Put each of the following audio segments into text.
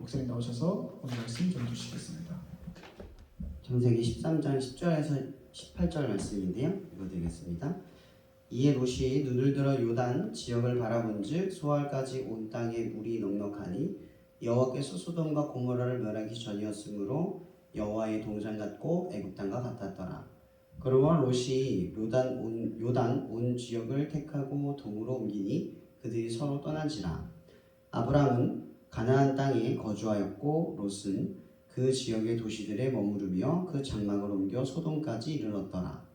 목사님 나오셔서 오늘 말씀 좀 주시겠습니다. 창세기 13장 10절에서 18절 말씀인데요. 읽어드리겠습니다. 이에 롯이 눈을 들어 요단 지역을 바라본즉 소알까지 온 땅에 물이 넉넉하니 여호와께서 소돔과 고모라를 멸하기 전이었으므로 여호와의 동산 같고 애굽 땅과 같았더라. 그러므로 롯이 요단 온 지역을 택하고 동으로 옮기니 그들이 서로 떠난지라. 아브람은 가나안 땅에 거주하였고 롯은 그 지역의 도시들에 머무르며 그 장막을 옮겨 소돔까지 이르렀더라.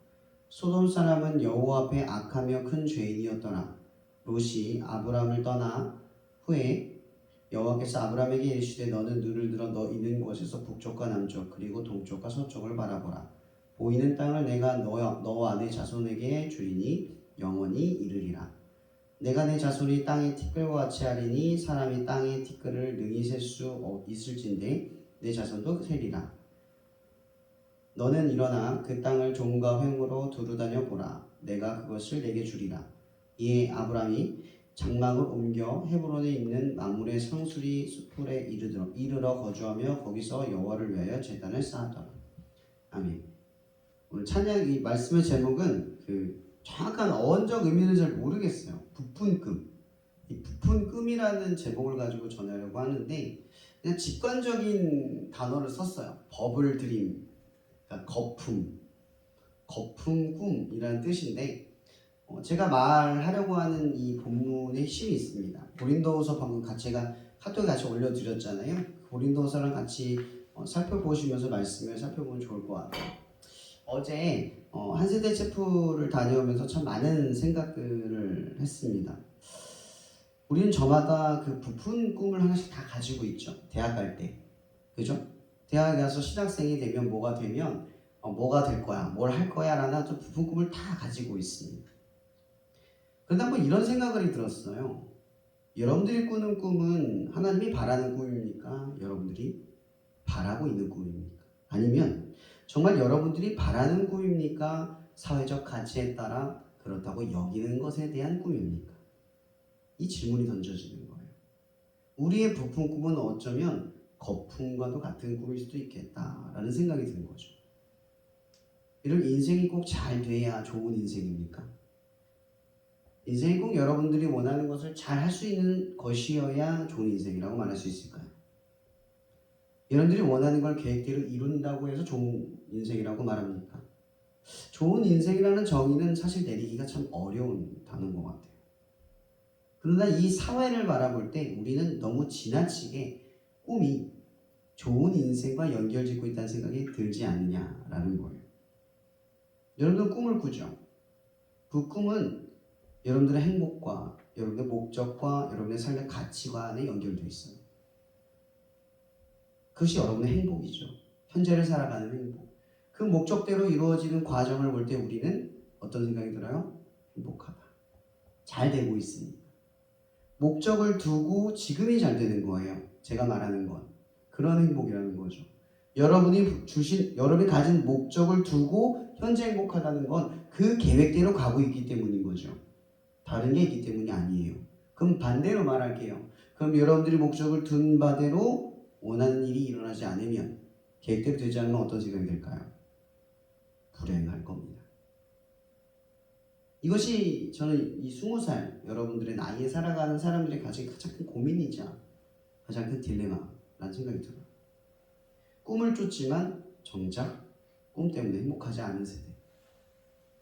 소돔 사람은 여호와 앞에 악하며 큰 죄인이었더라. 롯이 아브람을 떠나 후에 여호와께서 아브람에게 이르시되 너는 눈을 들어 너 있는 곳에서 북쪽과 남쪽 그리고 동쪽과 서쪽을 바라보라. 보이는 땅을 내가 너와 내 자손에게 주리니 영원히 이르리라. 내가 내 자손이 땅의 티끌과 같이 하리니 사람이 땅의 티끌을 능히 셀 수 있을진데 내 자손도 세리라. 너는 일어나 그 땅을 종과 횡으로 두루다녀 보라. 내가 그것을 내게 주리라. 이에 아브람이 장막을 옮겨 헤브론에 있는 마므레 상수리 숲풀에 이르러 거주하며 거기서 여호와를 위하여 제단을 쌓았더라. 아멘. 오늘 찬양 이 말씀의 제목은 정확한 어원적 의미는 잘 모르겠어요. 부푼금. 이 부푼금이라는 제목을 가지고 전하려고 하는데 그냥 직관적인 단어를 썼어요. 버블 드림, 그러니까 거품, 꿈이라는 뜻인데 제가 말하려고 하는 이 본문의 핵심이 있습니다. 고린도후서 방금 제가 카톡에 같이 올려드렸잖아요. 고린도후서랑 같이 살펴보시면서 말씀을 살펴보면 좋을 것 같아요. 어제 한세대 체프를 다녀오면서 참 많은 생각들을 했습니다. 우리는 저마다 그 부푼 꿈을 하나씩 다 가지고 있죠. 대학 갈 때. 그죠? 대학에 가서 신학생이 되면 뭐가 되면 뭐가 될 거야, 뭘 할 거야 라는 좀 부푼 꿈을 다 가지고 있습니다. 그러다 한번 이런 생각이 들었어요. 여러분들이 꾸는 꿈은 하나님이 바라는 꿈입니까? 여러분들이 바라고 있는 꿈입니까? 아니면 정말 여러분들이 바라는 꿈입니까? 사회적 가치에 따라 그렇다고 여기는 것에 대한 꿈입니까? 이 질문이 던져지는 거예요. 우리의 부푼 꿈은 어쩌면 거품과도 같은 꿈일 수도 있겠다라는 생각이 드는 거죠. 이런 인생이 꼭 잘 돼야 좋은 인생입니까? 인생이 꼭 여러분들이 원하는 것을 잘 할 수 있는 것이어야 좋은 인생이라고 말할 수 있을까요? 여러분들이 원하는 걸 계획대로 이룬다고 해서 좋은 인생이라고 말합니까? 좋은 인생이라는 정의는 사실 내리기가 참 어려운 단어인 것 같아요. 그러나 이 사회를 바라볼 때 우리는 너무 지나치게 꿈이 좋은 인생과 연결짓고 있다는 생각이 들지 않느냐라는 거예요. 여러분들 꿈을 꾸죠. 그 꿈은 여러분들의 행복과 여러분의 목적과 여러분의 삶의 가치관에 연결되어 있어요. 그것이 여러분의 행복이죠. 현재를 살아가는 행복. 그 목적대로 이루어지는 과정을 볼 때 우리는 어떤 생각이 들어요? 행복하다. 잘 되고 있으니까. 목적을 두고 지금이 잘 되는 거예요. 제가 말하는 건. 그런 행복이라는 거죠. 여러분이 가진 목적을 두고 현재 행복하다는 건 그 계획대로 가고 있기 때문인 거죠. 다른 게 있기 때문이 아니에요. 그럼 반대로 말할게요. 그럼 여러분들이 목적을 둔 바대로 원하는 일이 일어나지 않으면 계획대로 되지 않으면 어떤 생각이 들까요? 불행할 겁니다. 이것이 저는 이 20살 여러분들의 나이에 살아가는 사람들의 가장 큰 고민이자 가장 큰 딜레마라는 생각이 들어요. 꿈을 쫓지만 정작 꿈 때문에 행복하지 않은 세대.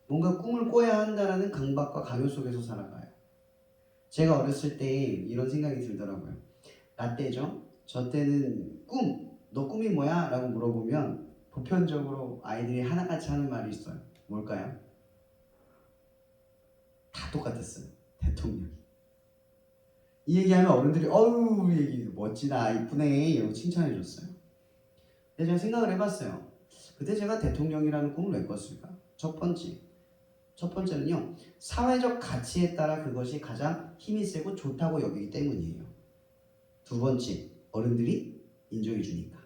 뭔가 꿈을 꿔야 한다라는 강박과 강요 속에서 살아가요. 제가 어렸을 때 이런 생각이 들더라고요. 나 때죠. 저 때는 너 꿈이 뭐야? 라고 물어보면 보편적으로 아이들이 하나같이 하는 말이 있어요. 뭘까요? 다 똑같았어요. 대통령. 이 얘기하면 어른들이 어우 얘기 멋지다 이쁘네 이러고 칭찬해줬어요. 근데 제가 생각을 해봤어요. 그때 제가 대통령이라는 꿈을 왜 꿨을까? 첫 번째는요. 사회적 가치에 따라 그것이 가장 힘이 세고 좋다고 여기기 때문이에요. 두 번째, 어른들이 인정해 주니까.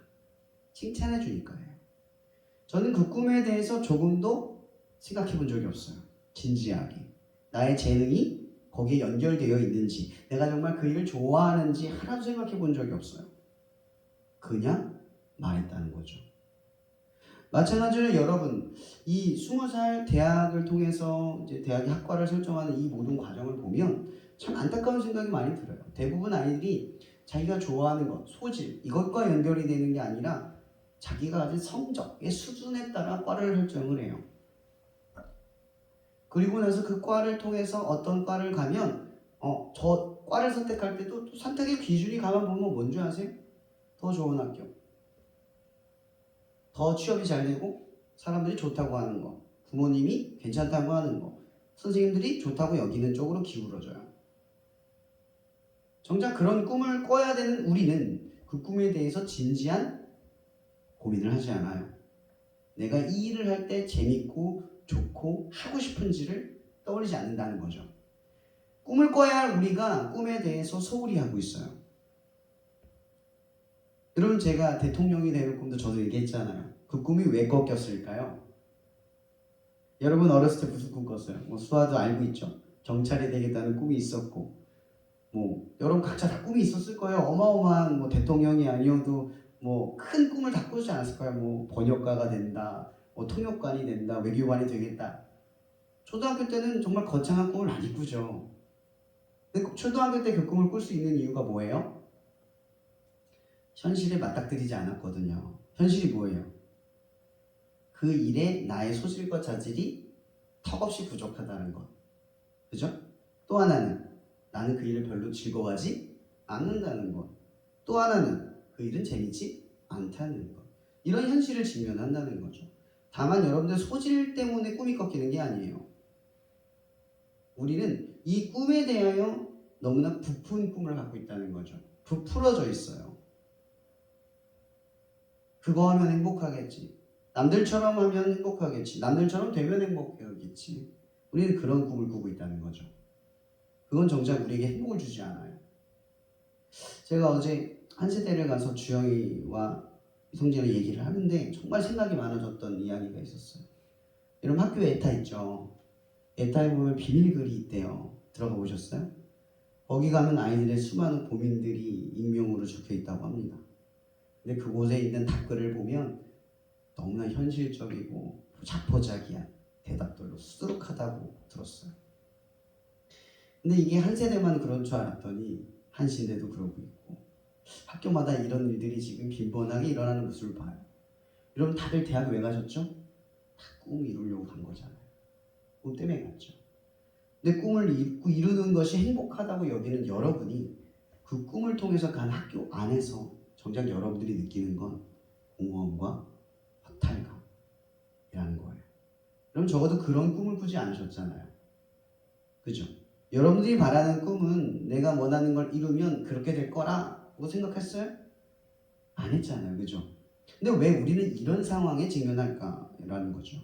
칭찬해 주니까요. 저는 그 꿈에 대해서 조금도 생각해 본 적이 없어요. 진지하게. 나의 재능이 거기에 연결되어 있는지, 내가 정말 그 일을 좋아하는지 하나도 생각해 본 적이 없어요. 그냥 말했다는 거죠. 마찬가지로 여러분, 이 20살 대학을 통해서 이제 대학의 학과를 설정하는 이 모든 과정을 보면 참 안타까운 생각이 많이 들어요. 대부분 아이들이 자기가 좋아하는 것, 소질, 이것과 연결이 되는 게 아니라 자기가 가진 성적의 수준에 따라 과를 설정을 해요. 그리고 나서 그 과를 통해서 어떤 과를 가면 저 과를 선택할 때도 또 선택의 기준이 가만 보면 뭔지 아세요? 더 좋은 학교, 더 취업이 잘 되고 사람들이 좋다고 하는 거, 부모님이 괜찮다고 하는 거, 선생님들이 좋다고 여기는 쪽으로 기울어져요. 정작 그런 꿈을 꿔야 되는 우리는 그 꿈에 대해서 진지한 고민을 하지 않아요. 내가 이 일을 할 때 재밌고 좋고 하고 싶은지를 떠올리지 않는다는 거죠. 꿈을 꿔야 할 우리가 꿈에 대해서 소홀히 하고 있어요. 여러분, 제가 대통령이 되는 꿈도 저도 얘기했잖아요. 그 꿈이 왜 꺾였을까요? 여러분 어렸을 때 무슨 꿈 꿨어요? 수아도 알고 있죠. 경찰이 되겠다는 꿈이 있었고, 여러분 각자 다 꿈이 있었을 거예요. 어마어마한 대통령이 아니어도 큰 꿈을 다 꾸지 않았을 거예요. 번역가가 된다, 통역관이 된다, 외교관이 되겠다. 초등학교 때는 정말 거창한 꿈을 많이 꾸죠. 근데 초등학교 때 그 꿈을 꿀 수 있는 이유가 뭐예요? 현실에 맞닥뜨리지 않았거든요. 현실이 뭐예요? 그 일에 나의 소질과 자질이 턱없이 부족하다는 것. 그죠? 또 하나는 나는 그 일을 별로 즐거워하지 않는다는 것. 또 하나는 그 일은 재밌지 않다는 것. 이런 현실을 직면한다는 거죠. 다만 여러분들 소질 때문에 꿈이 꺾이는 게 아니에요. 우리는 이 꿈에 대하여 너무나 부푼 꿈을 갖고 있다는 거죠. 부풀어져 있어요. 그거 하면 행복하겠지. 남들처럼 하면 행복하겠지. 남들처럼 되면 행복하겠지. 우리는 그런 꿈을 꾸고 있다는 거죠. 그건 정작 우리에게 행복을 주지 않아요. 제가 어제 한 세대를 가서 주영이와 성진을 얘기를 하는데 정말 생각이 많아졌던 이야기가 있었어요. 여러분 학교에 에타 있죠. 에타에 보면 비밀글이 있대요. 들어가 보셨어요? 거기 가면 아이들의 수많은 고민들이 익명으로 적혀 있다고 합니다. 근데 그곳에 있는 답글을 보면 너무나 현실적이고 자포자기한 대답들로 수두룩하다고 들었어요. 근데 이게 한 세대만 그런 줄 알았더니 한 시대도 그러고 있고 학교마다 이런 일들이 지금 빈번하게 일어나는 모습을 봐요. 여러분 다들 대학 왜 가셨죠? 다 꿈 이루려고 간 거잖아요. 꿈 때문에 갔죠. 근데 꿈을 이루는 것이 행복하다고 여기는 여러분이 그 꿈을 통해서 간 학교 안에서 정작 여러분들이 느끼는 건 공허함과 허탈감이라는 거예요. 그럼 적어도 그런 꿈을 꾸지 않으셨잖아요. 그죠? 여러분들이 바라는 꿈은 내가 원하는 걸 이루면 그렇게 될 거라고 생각했어요? 안 했잖아요. 그죠? 근데 왜 우리는 이런 상황에 직면할까라는 거죠.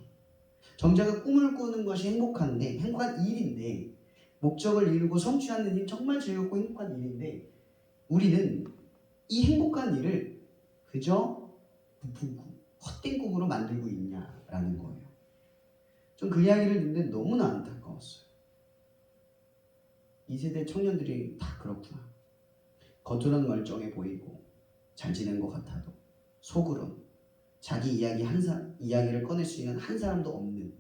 정작 꿈을 꾸는 것이 행복한 일인데, 목적을 이루고 성취하는 일 정말 즐겁고 행복한 일인데, 우리는 이 행복한 일을 그저 부푼 꿈, 헛된 꿈으로 만들고 있냐라는 거예요. 좀 그 이야기를 듣는데 너무나 안타까웠어요. 이 세대 청년들이 다 그렇구나. 겉으로는 멀쩡해 보이고 잘 지낸 것 같아도 속으론 자기 이야기를 꺼낼 수 있는 한 사람도 없는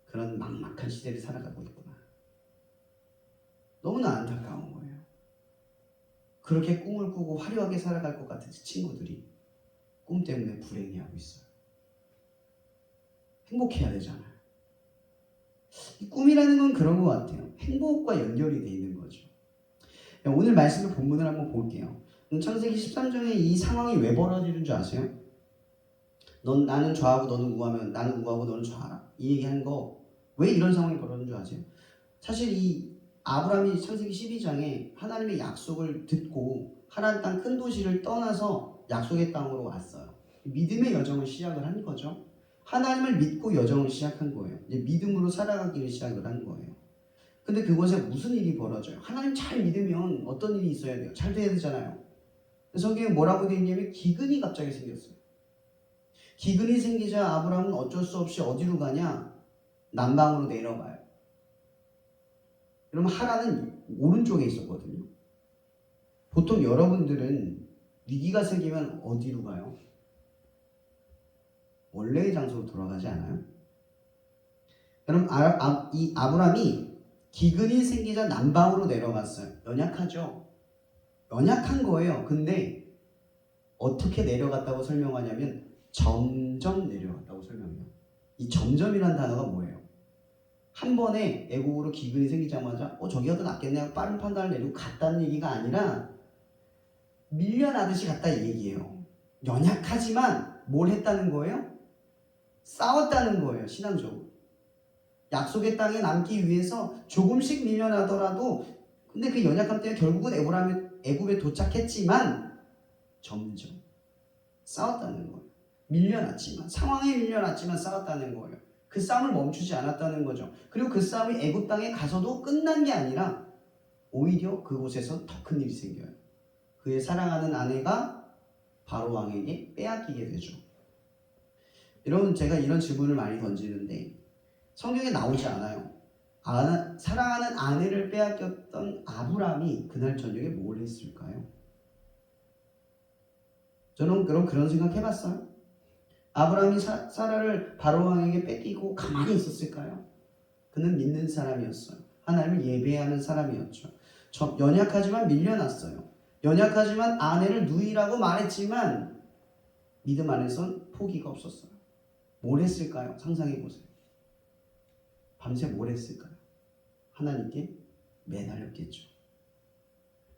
그런 막막한 시대를 살아가고 있구나. 너무나 안타까운 거예요. 그렇게 꿈을 꾸고 화려하게 살아갈 것 같은 친구들이 꿈 때문에 불행해하고 있어요. 행복해야 되잖아요. 이 꿈이라는 건 그런 것 같아요. 행복과 연결이 돼 있는 거죠. 오늘 말씀의 본문을 한번 볼게요. 창세기 13장에 이 상황이 왜 벌어지는 줄 아세요? 나는 좌하고 너는 우하면 나는 우하고 너는 좌하라. 이 얘기하는 거 왜 이런 상황이 벌어지는 줄 아세요? 사실 이 아브라함이 창세기 12장에 하나님의 약속을 듣고 하나님 땅 큰 도시를 떠나서 약속의 땅으로 왔어요. 믿음의 여정을 시작을 한 거죠. 하나님을 믿고 여정을 시작한 거예요. 이제 믿음으로 살아가기를 시작을 한 거예요. 근데 그곳에 무슨 일이 벌어져요? 하나님 잘 믿으면 어떤 일이 있어야 돼요? 잘 돼야 되잖아요. 성경에 뭐라고 되어 있냐면 기근이 갑자기 생겼어요. 기근이 생기자 아브라함은 어쩔 수 없이 어디로 가냐? 남방으로 내려가요. 그러면 하란은 오른쪽에 있었거든요. 보통 여러분들은 위기가 생기면 어디로 가요? 원래의 장소로 돌아가지 않아요? 여러분 이 아브람이 기근이 생기자 남방으로 내려갔어요. 연약하죠? 연약한 거예요. 근데 어떻게 내려갔다고 설명하냐면 점점 내려갔다고 설명해요. 이 점점이라는 단어가 뭐예요? 한 번에 애국으로 기근이 생기자마자 저기가 더 낫겠네 하고 빠른 판단을 내리고 갔다는 얘기가 아니라 밀려나듯이 갔다 이 얘기예요. 연약하지만 뭘 했다는 거예요? 싸웠다는 거예요. 신앙적으로. 약속의 땅에 남기 위해서 조금씩 밀려나더라도 근데 그 연약함 때문에 결국은 애굽에 도착했지만 점점 싸웠다는 거예요. 밀려났지만 상황에 밀려났지만 싸웠다는 거예요. 그 싸움을 멈추지 않았다는 거죠. 그리고 그 싸움이 애굽 땅에 가서도 끝난 게 아니라 오히려 그곳에서 더 큰 일이 생겨요. 그의 사랑하는 아내가 바로 왕에게 빼앗기게 되죠. 여러분 제가 이런 질문을 많이 던지는데 성경에 나오지 않아요. 사랑하는 아내를 빼앗겼던 아브람이 그날 저녁에 뭘 했을까요? 저는 그런 생각 해봤어요. 아브람이 사라를 바로왕에게 뺏기고 가만히 있었을까요? 그는 믿는 사람이었어요. 하나님을 예배하는 사람이었죠. 연약하지만 밀려났어요. 연약하지만 아내를 누이라고 말했지만 믿음 안에선 포기가 없었어요. 뭘 했을까요? 상상해 보세요. 밤새 뭘 했을까요? 하나님께 매달렸겠죠.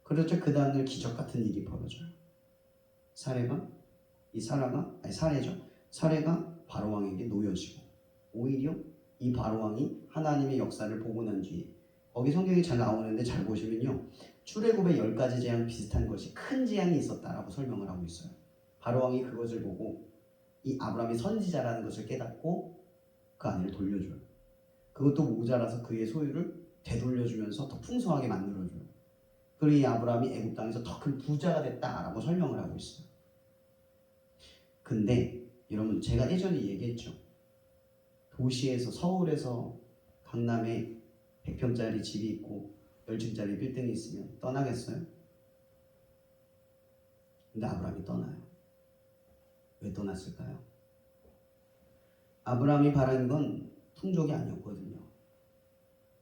그렇죠. 그 다음날 기적 같은 일이 벌어져요. 사례가 바로왕에게 놓여지고 오히려 이 바로왕이 하나님의 역사를 보고 난 뒤에 거기 성경이 잘 나오는데 잘 보시면요. 출애굽의 10가지 재앙 비슷한 것이 큰 재앙이 있었다라고 설명을 하고 있어요. 바로왕이 그것을 보고 이 아브라함이 선지자라는 것을 깨닫고 그 아내를 돌려줘요. 그것도 모자라서 그의 소유를 되돌려주면서 더 풍성하게 만들어줘요. 그리고 이 아브라함이 애굽 땅에서 더 큰 부자가 됐다라고 설명을 하고 있어요. 근데 여러분 제가 예전에 얘기했죠. 도시에서 서울에서 강남에 100평짜리 집이 있고 10층짜리 빌딩이 있으면 떠나겠어요? 근데 아브라함이 떠나요. 왜 떠났을까요? 아브라함이 바라는 건 풍족이 아니었거든요.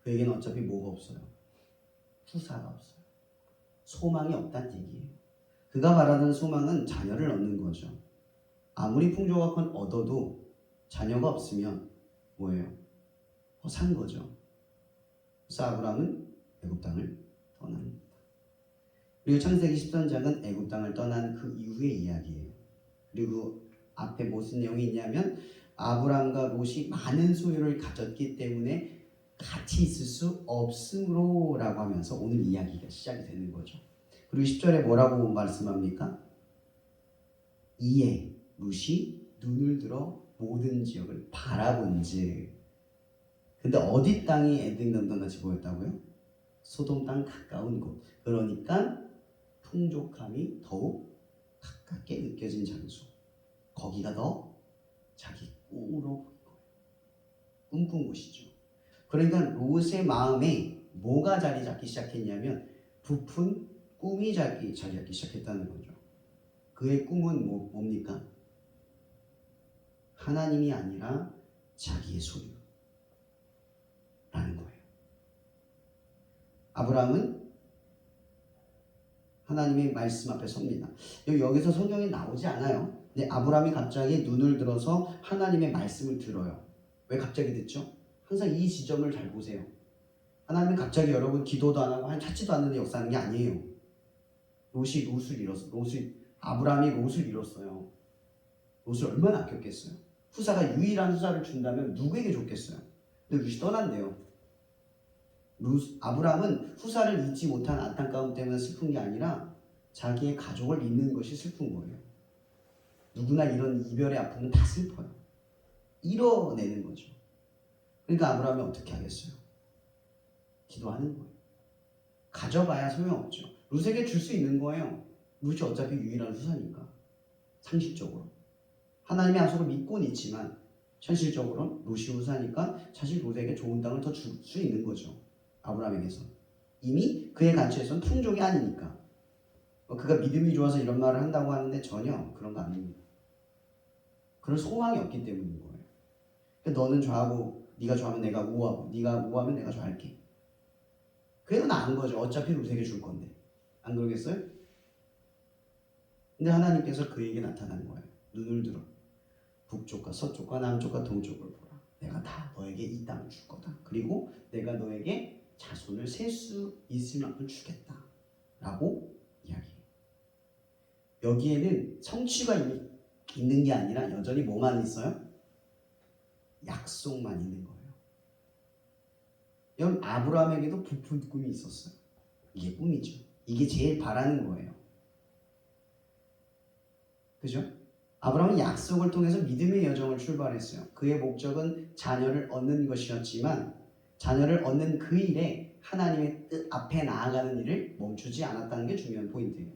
그에게는 어차피 뭐가 없어요? 후사가 없어요. 소망이 없다는 얘기예요. 그가 바라는 소망은 자녀를 얻는 거죠. 아무리 풍족한 얻어도 자녀가 없으면 뭐예요? 허산 거죠. 그래서 아브라함은 애굽 땅을 떠납니다. 그리고 창세기 13장은 애굽 땅을 떠난 그 이후의 이야기예요. 그리고 앞에 무슨 내용이 있냐면 아브라함과 롯이 많은 소유를 가졌기 때문에 같이 있을 수 없으므로 라고 하면서 오늘 이야기가 시작이 되는 거죠. 그리고 10절에 뭐라고 말씀합니까? 이에 롯이 눈을 들어 모든 지역을 바라본즉. 근데 어디 땅이 에덴 동산같이 보였다고요? 소돔 땅 가까운 곳. 그러니까 풍족함이 더욱 가깝게 느껴진 장소. 거기가 더 자기 꿈으로 보인 거예요. 꿈꾼 곳이죠. 그러니까 롯의 마음에 뭐가 자리 잡기 시작했냐면 부푼 꿈이 자리 잡기 시작했다는 거죠. 그의 꿈은 뭡니까? 하나님이 아니라 자기의 소유라는 거예요. 아브라함은 하나님의 말씀 앞에 섭니다. 여기서 성경에 나오지 않아요. 근데 아브라함이 갑자기 눈을 들어서 하나님의 말씀을 들어요. 왜 갑자기 듣죠? 항상 이 지점을 잘 보세요. 하나님은 갑자기 여러분 기도도 안 하고 찾지도 않는데 역사하는 게 아니에요. 아브라함이 롯을 잃었어요. 롯을 얼마나 아꼈겠어요. 후사가 유일한 후사를 준다면 누구에게 줬겠어요. 근데 롯이 떠난대요. 아브라함은 후사를 잊지 못한 안타까움 때문에 슬픈 게 아니라 자기의 가족을 잃는 것이 슬픈 거예요. 누구나 이런 이별의 아픔은 다 슬퍼요. 이뤄내는 거죠. 그러니까 아브라함이 어떻게 하겠어요? 기도하는 거예요. 가져봐야 소용없죠. 롯에게 줄 수 있는 거예요. 롯이 어차피 유일한 후사니까. 상식적으로. 하나님의 약속을 믿고는 있지만 현실적으로는 롯이 후사니까 사실 롯에게 좋은 땅을 더 줄 수 있는 거죠. 아브라함에게서. 이미 그의 간처에서는 풍족이 아니니까. 그가 믿음이 좋아서 이런 말을 한다고 하는데 전혀 그런 거 아닙니다. 그런 소망이 없기 때문인 거예요. 그러니까 너는 좌하고 네가 좌하면 내가 우하고 네가 우하면 내가 좌할게. 그래도 나은 거죠. 어차피 우리에게 줄 건데. 안 그러겠어요? 근데 하나님께서 그에게 나타난 거예요. 눈을 들어. 북쪽과 서쪽과 남쪽과 동쪽을 보라. 내가 다 너에게 이 땅을 줄 거다. 그리고 내가 너에게 자손을 셀 수 있을 만큼 주겠다. 라고 이야기해요. 여기에는 성취가 있는 게 아니라 여전히 뭐만 있어요? 약속만 있는 거예요. 여러분 아브라함에게도 부푼 꿈이 있었어요. 이게 꿈이죠. 이게 제일 바라는 거예요. 그죠? 아브라함은 약속을 통해서 믿음의 여정을 출발했어요. 그의 목적은 자녀를 얻는 것이었지만 자녀를 얻는 그 일에 하나님의 뜻 앞에 나아가는 일을 멈추지 않았다는 게 중요한 포인트예요.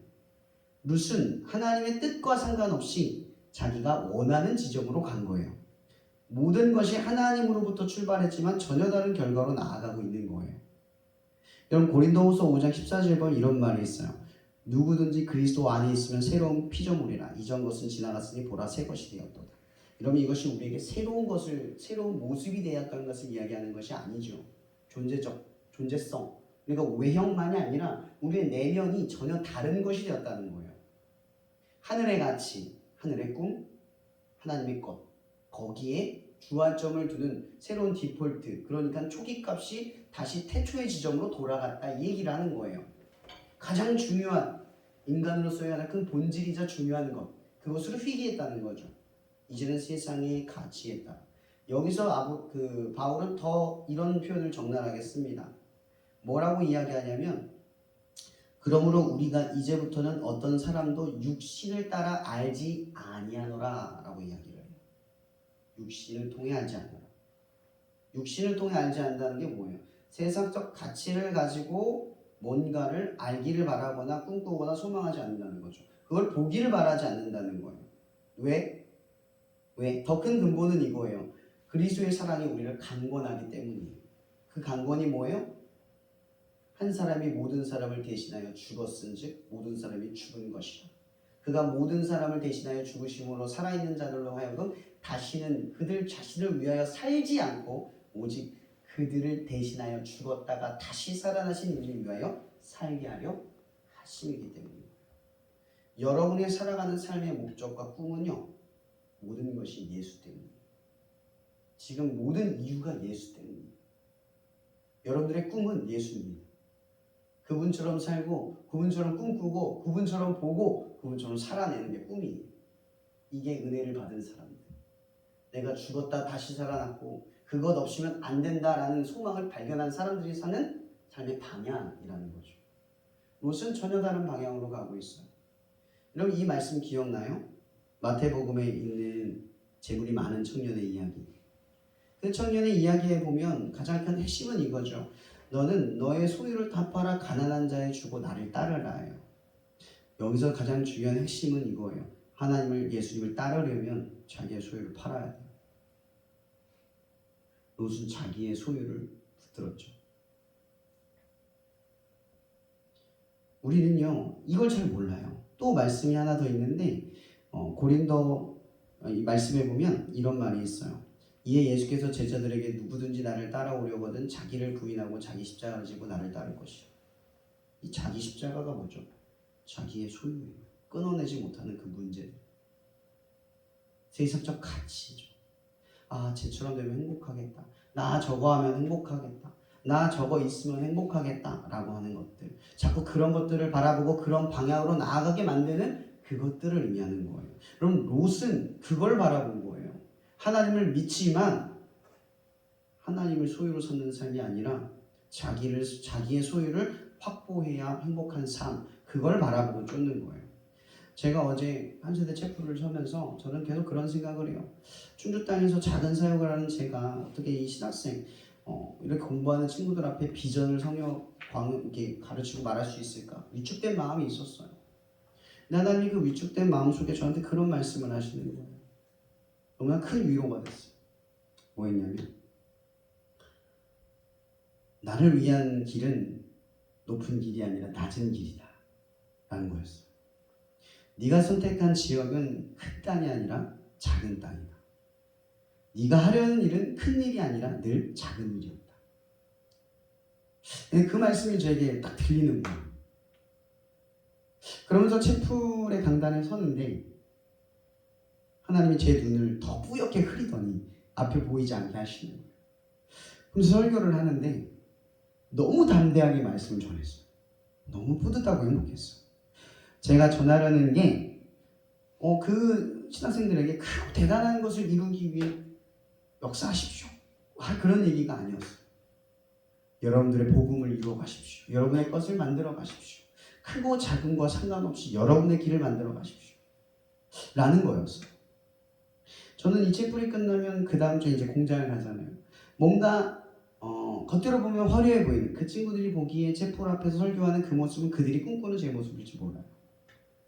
룻은 하나님의 뜻과 상관없이 자기가 원하는 지점으로 간 거예요. 모든 것이 하나님으로부터 출발했지만 전혀 다른 결과로 나아가고 있는 거예요. 여러분 고린도후서 5장 14절 보면 이런 말이 있어요. 누구든지 그리스도 안에 있으면 새로운 피조물이라 이전 것은 지나갔으니 보라 새 것이 되었도다. 여러분 이것이 우리에게 새로운 모습이 되었다는 것을 이야기하는 것이 아니죠. 존재성. 그러니까 외형만이 아니라 우리의 내면이 전혀 다른 것이 되었다는 거예요. 하늘의 가치, 하늘의 꿈, 하나님의 것. 거기에 주안점을 두는 새로운 디폴트, 그러니까 초기값이 다시 태초의 지점으로 돌아갔다 이 얘기를 하는 거예요. 가장 중요한 인간으로서의 가장 큰 본질이자 중요한 것, 그것으로 회귀했다는 거죠. 이제는 세상의 가치에 따라. 여기서 바울은 더 이런 표현을 적나라하겠습니다. 뭐라고 이야기하냐면 그러므로 우리가 이제부터는 어떤 사람도 육신을 따라 알지 아니하노라 라고 이야기를 해요. 육신을 통해 알지 않노라. 육신을 통해 알지 않는다는 게 뭐예요? 세상적 가치를 가지고 뭔가를 알기를 바라거나 꿈꾸거나 소망하지 않는다는 거죠. 그걸 보기를 바라지 않는다는 거예요. 왜? 더 큰 근본은 이거예요. 그리스도의 사랑이 우리를 강권하기 때문이에요. 그 강권이 뭐예요? 한 사람이 모든 사람을 대신하여 죽었은즉 모든 사람이 죽은 것이라. 그가 모든 사람을 대신하여 죽으심으로 살아있는 자들로 하여금 다시는 그들 자신을 위하여 살지 않고 오직 그들을 대신하여 죽었다가 다시 살아나신 이를 위하여 살게 하려 하심이기 때문입니다. 여러분의 살아가는 삶의 목적과 꿈은요, 모든 것이 예수 때문입니다. 지금 모든 이유가 예수 때문입니다. 여러분들의 꿈은 예수입니다. 그분처럼 살고, 그분처럼 꿈꾸고, 그분처럼 보고, 그분처럼 살아내는 게 꿈이에요. 이게 은혜를 받은 사람들. 내가 죽었다 다시 살아났고 그것 없이는 안 된다라는 소망을 발견한 사람들이 사는 삶의 방향이라는 거죠. 롯은 전혀 다른 방향으로 가고 있어요. 여러분 이 말씀 기억나요? 마태복음에 있는 재물이 많은 청년의 이야기. 그 청년의 이야기에 보면 가장 큰 핵심은 이거죠. 너는 너의 소유를 다 팔아 가난한 자에 주고 나를 따르라예요. 여기서 가장 중요한 핵심은 이거예요. 하나님을 예수님을 따르려면 자기의 소유를 팔아야 돼요. 롯은 자기의 소유를 붙들었죠. 우리는요 이걸 잘 몰라요. 또 말씀이 하나 더 있는데 고린도 이 말씀에 보면 이런 말이 있어요. 이에 예수께서 제자들에게 누구든지 나를 따라오려거든 자기를 부인하고 자기 십자가를 지고 나를 따를 것이요. 이 자기 십자가가 뭐죠? 자기의 소유예요. 끊어내지 못하는 그 문제. 세상적 가치죠. 아, 쟤처럼 되면 행복하겠다. 나 저거 하면 행복하겠다. 나 저거 있으면 행복하겠다. 라고 하는 것들. 자꾸 그런 것들을 바라보고 그런 방향으로 나아가게 만드는 그것들을 의미하는 거예요. 그럼 롯은 그걸 바라본 거예요. 하나님을 믿지만 하나님을 소유로 삼는 삶이 아니라 자기의 소유를 확보해야 행복한 삶. 그걸 바라보고 쫓는 거예요. 제가 어제 한세대 체프를 서면서 저는 계속 그런 생각을 해요. 충주 땅에서 작은 사역을 하는 제가 어떻게 이 신학생 이렇게 공부하는 친구들 앞에 비전을 이렇게 가르치고 말할 수 있을까? 위축된 마음이 있었어요. 하나님이 그 위축된 마음 속에 저한테 그런 말씀을 하시는 거예요. 너무나 큰 위로가 됐어요. 뭐였냐면 나를 위한 길은 높은 길이 아니라 낮은 길이다. 라는 거였어요. 네가 선택한 지역은 큰 땅이 아니라 작은 땅이다. 네가 하려는 일은 큰 일이 아니라 늘 작은 일이었다. 그 말씀이 저에게 딱 들리는 거예요. 그러면서 채플의 강단에 서는데 하나님이 제 눈을 더 뿌옇게 흐리더니 앞에 보이지 않게 하시는 거예요. 그래서 설교를 하는데 너무 담대하게 말씀을 전했어요. 너무 뿌듯하고 행복했어요. 제가 전하려는 게 그 신학생들에게 크고 대단한 것을 이루기 위해 역사하십시오. 그런 얘기가 아니었어요. 여러분들의 복음을 이루어 가십시오. 여러분의 것을 만들어 가십시오. 크고 작은 거 상관없이 여러분의 길을 만들어 가십시오. 라는 거였어요. 저는 이 채플이 끝나면 그 다음 주에 이제 공장을 가잖아요. 뭔가 겉으로 보면 화려해 보이는 그 친구들이 보기에 채플 앞에서 설교하는 그 모습은 그들이 꿈꾸는 제 모습일지 몰라요.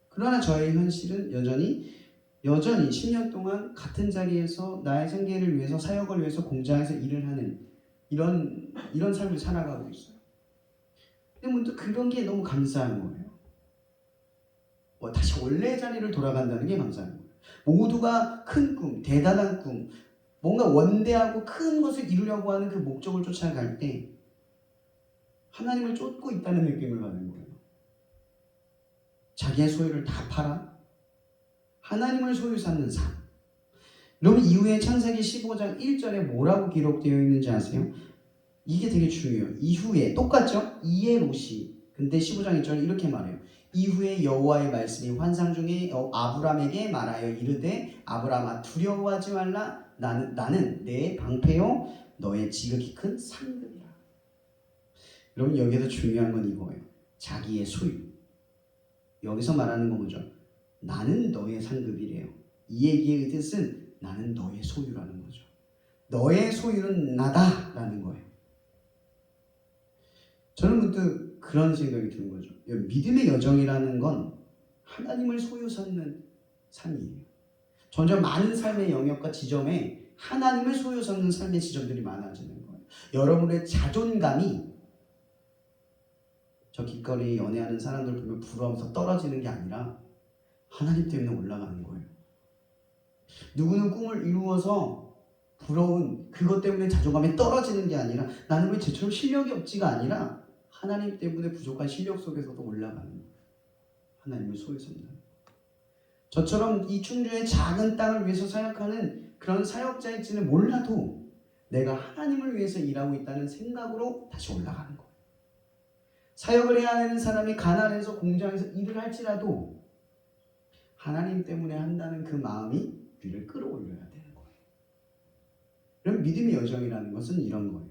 그러나 저의 현실은 여전히 10년 동안 같은 자리에서 나의 생계를 위해서 사역을 위해서 공장에서 일을 하는 이런 삶을 살아가고 있어요. 근데 문득 그런 게 너무 감사한 거예요. 다시 원래의 자리를 돌아간다는 게 감사한 거예요. 모두가 큰 꿈, 대단한 꿈, 뭔가 원대하고 큰 것을 이루려고 하는 그 목적을 쫓아갈 때 하나님을 쫓고 있다는 느낌을 받는 거예요. 자기의 소유를 다 팔아 하나님을 소유 삼는 삶. 여러분 이후에 창세기 15장 1절에 뭐라고 기록되어 있는지 아세요? 이게 되게 중요해요. 이후에 똑같죠? 이에 롯이 근데 15장 1절 이렇게 말해요. 이후에 여호와의 말씀이 환상 중에 아브람에게 말하여 이르되 아브람아 두려워하지 말라. 나는 내 방패요 너의 지극히 큰 상급이라. 여러분 여기서 중요한 건 이거예요. 자기의 소유. 여기서 말하는 건 뭐죠? 나는 너의 상급이래요. 이 얘기의 뜻은 나는 너의 소유라는 거죠. 너의 소유는 나다라는 거예요. 저는 문득 그런 생각이 드는 거죠. 믿음의 여정이라는 건 하나님을 소유 삼는 삶이에요. 점점 많은 삶의 영역과 지점에 하나님을 소유 삼는 삶의 지점들이 많아지는 거예요. 여러분의 자존감이 저 길거리에 연애하는 사람들 보면 부러워서 떨어지는 게 아니라 하나님 때문에 올라가는 거예요. 누구는 꿈을 이루어서 부러운 그것 때문에 자존감이 떨어지는 게 아니라 나는 왜 쟤처럼 실력이 없지가 아니라 하나님 때문에 부족한 실력 속에서도 올라가는 거예요. 하나님을 소유 삼는. 저처럼 이 충주의 작은 땅을 위해서 사역하는 그런 사역자일지는 몰라도 내가 하나님을 위해서 일하고 있다는 생각으로 다시 올라가는 거예요. 사역을 해야 하는 사람이 가난해서 공장에서 일을 할지라도 하나님 때문에 한다는 그 마음이 우리를 끌어올려야 되는 거예요. 그럼 믿음의 여정이라는 것은 이런 거예요.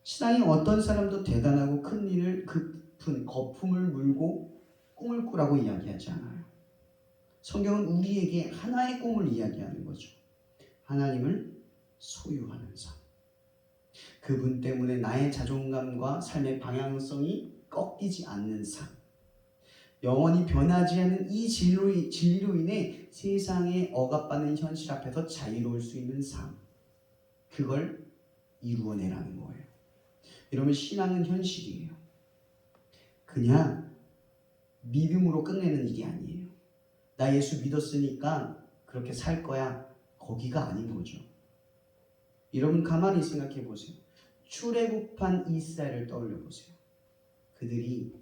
신앙이 어떤 사람도 대단하고 큰 일을 급은 거품을 물고 꿈을 꾸라고 이야기하지 않아요. 성경은 우리에게 하나의 꿈을 이야기하는 거죠. 하나님을 소유하는 삶. 그분 때문에 나의 자존감과 삶의 방향성이 꺾이지 않는 삶. 영원히 변하지 않는 이 진리로 인해 세상에 억압받는 현실 앞에서 자유로울 수 있는 삶. 그걸 이루어내라는 거예요. 여러분 신앙은 현실이에요. 그냥 믿음으로 끝내는 일이 아니에요. 나 예수 믿었으니까 그렇게 살 거야. 거기가 아닌 거죠. 여러분 가만히 생각해 보세요. 출애굽한 이스라엘을 떠올려 보세요. 그들이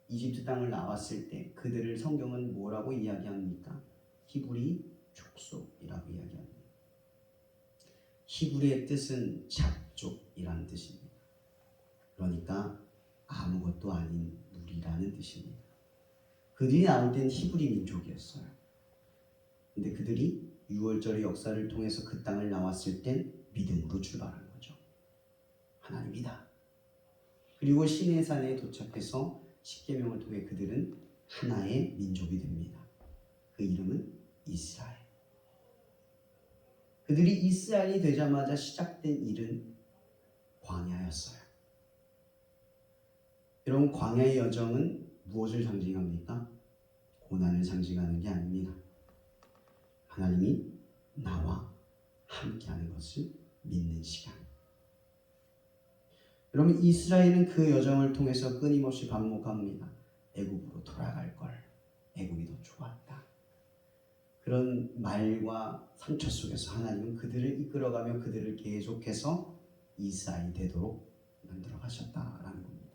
이집트 땅을 나왔을 때 그들을 성경은 뭐라고 이야기합니까? 히브리 족속이라고 이야기합니다. 히브리의 뜻은 잡족이라는 뜻입니다. 그러니까 아무것도 아닌 무리라는 뜻입니다. 그들이 나올 땐 히브리 민족이었어요. 근데 그들이 6월절의 역사를 통해서 그 땅을 나왔을 땐 믿음으로 출발한 거죠. 하나님이다. 그리고 시내산에 도착해서 십계명을 통해 그들은 하나의 민족이 됩니다. 그 이름은 이스라엘. 그들이 이스라엘이 되자마자 시작된 일은 광야였어요. 여러분 광야의 여정은 무엇을 상징합니까? 고난을 상징하는 게 아닙니다. 하나님이 나와 함께하는 것을 믿는 시간. 여러분 이스라엘은 그 여정을 통해서 끊임없이 반복합니다. 애굽으로 돌아갈 걸. 애굽이 더 좋았다. 그런 말과 상처 속에서 하나님은 그들을 이끌어가며 그들을 계속해서 이스라엘이 되도록 만들어 가셨다라는 겁니다.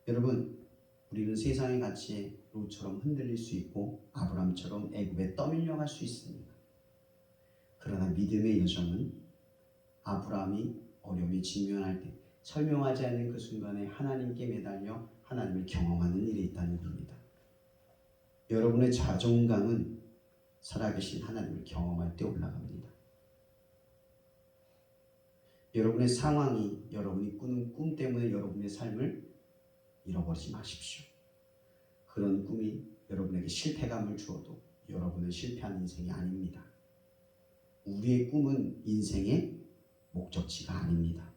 여러분, 우리는 세상의 가치에 롯처럼 흔들릴 수 있고 아브람처럼 애굽에 떠밀려 갈 수 있습니다. 그러나 믿음의 여정은 아브라함이 어려움에 직면할 때 설명하지 않는 그 순간에 하나님께 매달려 하나님을 경험하는 일이 있다는 겁니다. 여러분의 자존감은 살아계신 하나님을 경험할 때 올라갑니다. 여러분의 상황이 여러분이 꾸는 꿈 때문에 여러분의 삶을 잃어버리지 마십시오. 그런 꿈이 여러분에게 실패감을 주어도 여러분은 실패한 인생이 아닙니다. 우리의 꿈은 인생의 목적지가 아닙니다.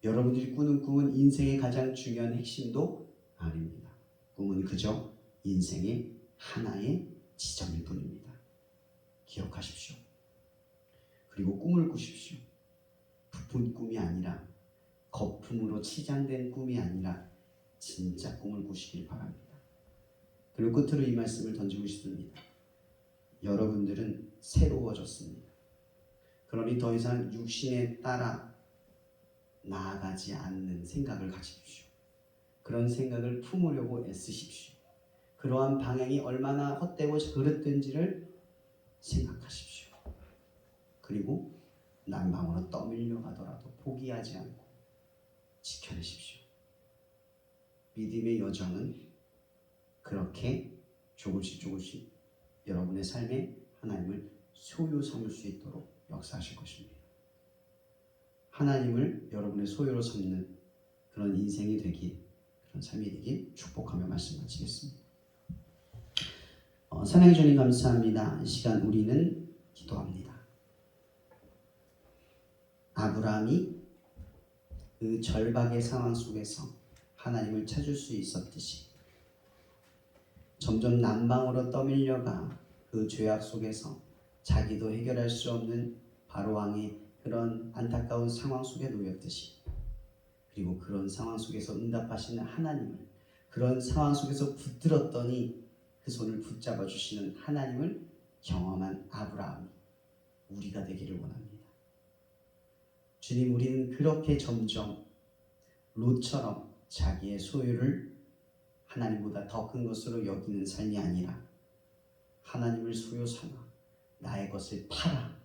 여러분들이 꾸는 꿈은 인생의 가장 중요한 핵심도 아닙니다. 꿈은 그저 인생의 하나의 지점일 뿐입니다. 기억하십시오. 그리고 꿈을 꾸십시오. 부푼 꿈이 아니라, 거품으로 치장된 꿈이 아니라 진짜 꿈을 꾸시길 바랍니다. 그리고 끝으로 이 말씀을 던지고 싶습니다. 여러분들은 새로워졌습니다. 그러니 더 이상 육신에 따라 나아가지 않는 생각을 가지십시오. 그런 생각을 품으려고 애쓰십시오. 그러한 방향이 얼마나 헛되고 그릇된지를 생각하십시오. 그리고 난방으로 떠밀려 가더라도 포기하지 않고 지켜내십시오. 믿음의 여정은 그렇게 조금씩 여러분의 삶에 하나님을 소유 삼을 수 있도록 역사하실 것입니다. 하나님을 여러분의 소유로 삼는 그런 인생이 되길, 그런 삶이 되길 축복하며 말씀 마치겠습니다. 사랑해 주님 감사합니다. 이 시간 우리는 기도합니다. 아브라함이 그 절박의 상황 속에서 하나님을 찾을 수 있었듯이 점점 남방으로 떠밀려가 그 죄악 속에서 자기도 해결할 수 없는 바로왕의 그런 안타까운 상황 속에 놓였듯이, 그리고 그런 상황 속에서 응답하시는 하나님을, 그런 상황 속에서 붙들었더니 그 손을 붙잡아 주시는 하나님을 경험한 아브라함이 우리가 되기를 원합니다. 주님, 우리는 그렇게 점점 롯처럼 자기의 소유를 하나님보다 더 큰 것으로 여기는 삶이 아니라 하나님을 소유 삼아 나의 것을 팔아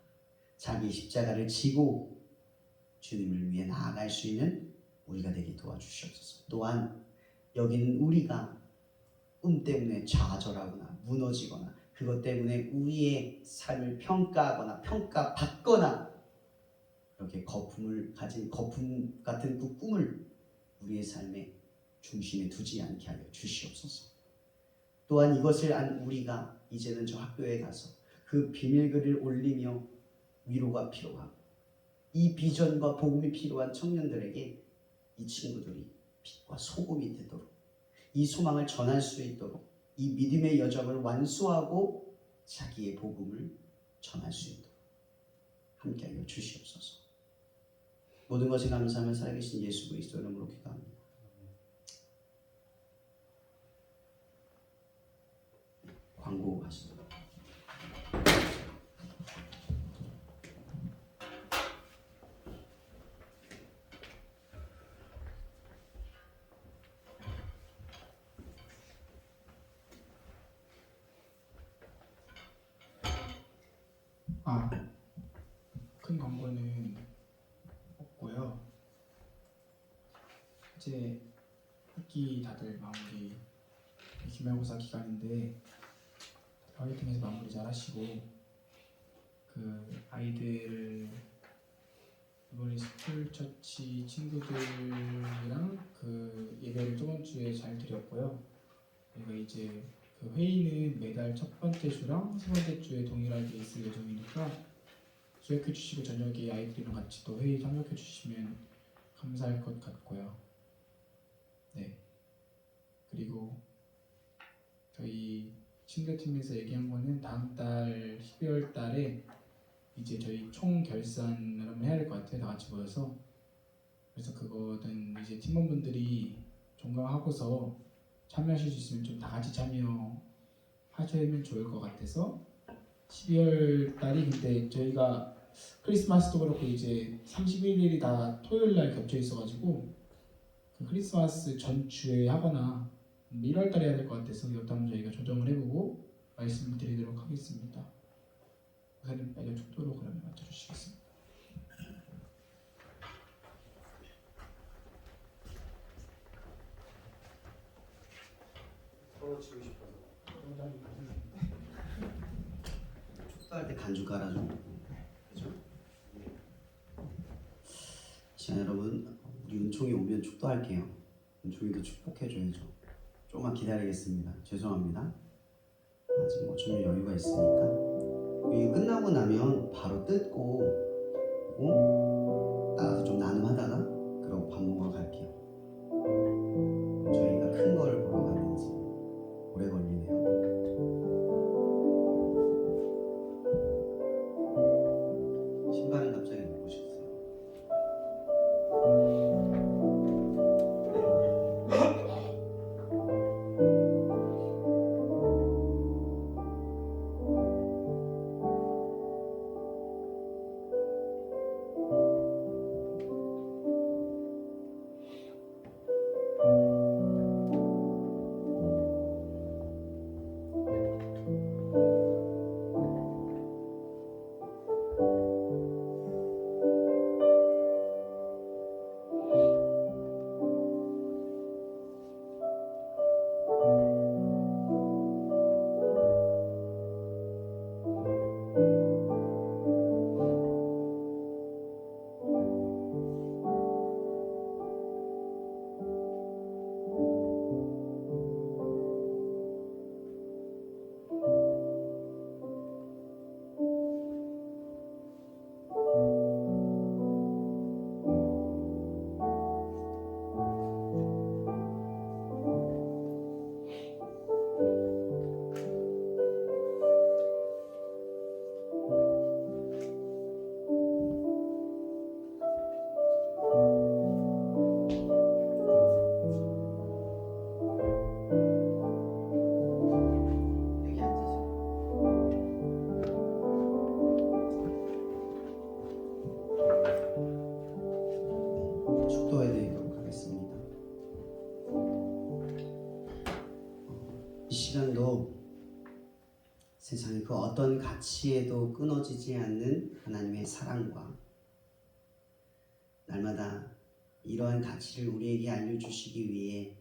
자기 십자가를 지고 주님을 위해 나아갈 수 있는 우리가 되게 도와주시옵소서. 또한 여기는 우리가 꿈 때문에 좌절하거나 무너지거나 그것 때문에 우리의 삶을 평가하거나 평가받거나 그렇게 거품을 가진 거품 같은 그 꿈을 우리의 삶의 중심에 두지 않게 하여 주시옵소서. 또한 이것을 안 우리가 이제는 저 학교에 가서 그 비밀글을 올리며 위로가 필요하고 이 비전과 복음이 필요한 청년들에게 이 친구들이 빛과 소금이 되도록, 이 소망을 전할 수 있도록, 이 믿음의 여정을 완수하고 자기의 복음을 전할 수 있도록 함께하여 주시옵소서. 모든 것에 감사하며 살아계신 예수 그리스도 이름으로 기도합니다. 광고 하시도록. 큰 광고는 없고요. 이제 학기 다들 마무리, 기말고사 기간인데 화이팅해서 마무리 잘 하시고, 그 아이들 이번에 스쿨처치 친구들이랑 그 예배를 저번 주에 잘 드렸고요. 저희가 이제 그 회의는 매달 첫 번째 주랑 세 번째 주에 동일하게 있을 예정이니까 수역해 주시고 저녁에 아이들이랑 같이 또 회의 참석해 주시면 감사할 것 같고요. 네. 그리고 저희 친구팀에서 얘기한 거는 다음 달 12월 달에 이제 저희 총 결산을 한번 해야 될 것 같아요. 다 같이 모여서. 그래서 그거는 이제 팀원분들이 종강하고서 참여하실 수 있으면 좀 다 같이 참여하시면 좋을 것 같아서 12월 달이 근데 저희가 크리스마스도 그렇고 이제 31일이 다 토요일 날 겹쳐 있어가지고 그 크리스마스 전주에 하거나 1월 달에 해야 될 것 같아서 이것도 한번 저희가 조정을 해보고 말씀을 드리도록 하겠습니다. 우선은 빨리 축도로 그러면 맡아주시겠습니다. 떨어지고 싶어서 축도할 때 간주 깔아줘. 그죠? 자 여러분, 우리 은총이 오면 축도할게요. 은총이도 축복해줘야죠. 조금만 기다리겠습니다. 죄송합니다. 아직 뭐 좀 여유가 있으니까. 이거 끝나고 나면 바로 뜯고 그리고 나가서 좀 나눔하다가 그러고 밥 먹으러 갈게요. 저희가 큰 걸 보러 가는지 오래 걸리네요. 신발은 갑자기 못 보셨어요. 여기 앉으세요. 축도해 드리도록 하겠습니다. 이 시간도 세상의 그 어떤 가치에도 끊어지지 않는 하나님의 사랑과 날마다 이러한 가치를 우리에게 알려주시기 위해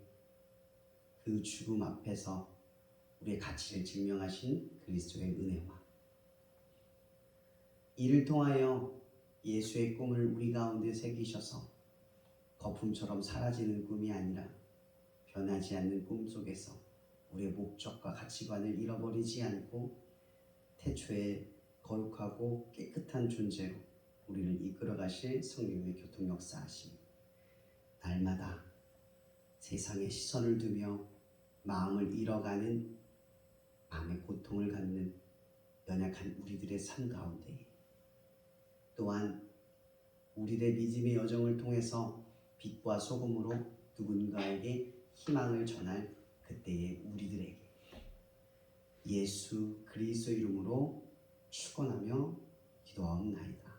그 죽음 앞에서 우리의 가치를 증명하신 그리스도의 은혜와 이를 통하여 예수의 꿈을 우리 가운데 새기셔서 거품처럼 사라지는 꿈이 아니라 변하지 않는 꿈 속에서 우리의 목적과 가치관을 잃어버리지 않고 태초에 거룩하고 깨끗한 존재로 우리를 이끌어 가실 성령의 교통 역사하심, 날마다 세상에 시선을 두며 마음을 잃어가는 마음의 고통을 갖는 연약한 우리들의 삶 가운데 또한 우리의 믿음의 여정을 통해서 빛과 소금으로 누군가에게 희망을 전할 그때의 우리들에게 예수 그리스도 이름으로 축원하며 기도하옵나이다.